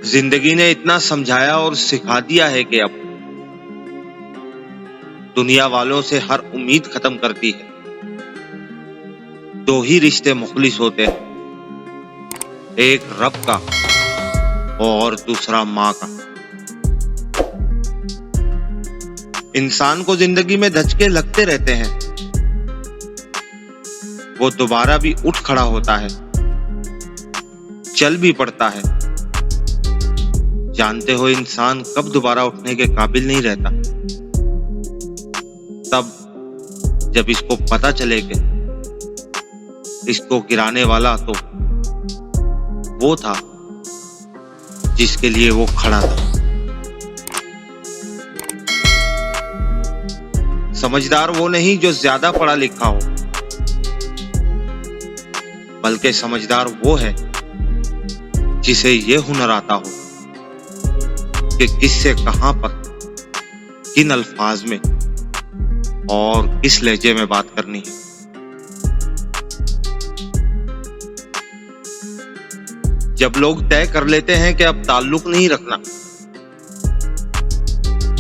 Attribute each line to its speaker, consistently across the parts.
Speaker 1: जिंदगी ने इतना समझाया और सिखा दिया है कि अब दुनिया वालों से हर उम्मीद खत्म करती है। दो ही रिश्ते मुखलिस होते हैं, एक रब का और दूसरा माँ का। इंसान को जिंदगी में धचके लगते रहते हैं, वो दोबारा भी उठ खड़ा होता है, चल भी पड़ता है, जानते हो इंसान कब दोबारा उठने के काबिल नहीं रहता। तब जब इसको पता चले कि इसको गिराने वाला तो वो था जिसके लिए वो खड़ा था। समझदार वो नहीं जो ज्यादा पढ़ा लिखा हो, बल्कि समझदार वो है जिसे ये हुनर आता हो कि किससे कहां पर, किन अल्फाज में और किस लहजे में बात करनी है। जब लोग तय कर लेते हैं कि अब ताल्लुक नहीं रखना,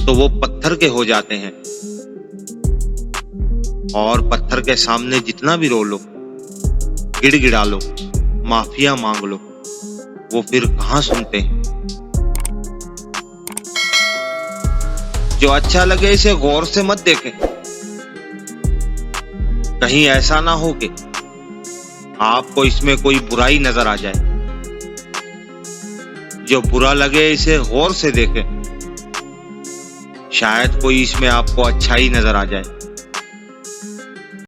Speaker 1: तो वो पत्थर के हो जाते हैं, और पत्थर के सामने जितना भी रो लो, गिड़गिड़ा लो, माफिया मांग लो, वो फिर कहां सुनते हैं। जो अच्छा लगे इसे गौर से मत देखें, कहीं ऐसा ना हो कि आपको इसमें कोई बुराई नजर आ जाए। जो बुरा लगे इसे गौर से देखें, शायद कोई इसमें आपको अच्छाई नजर आ जाए।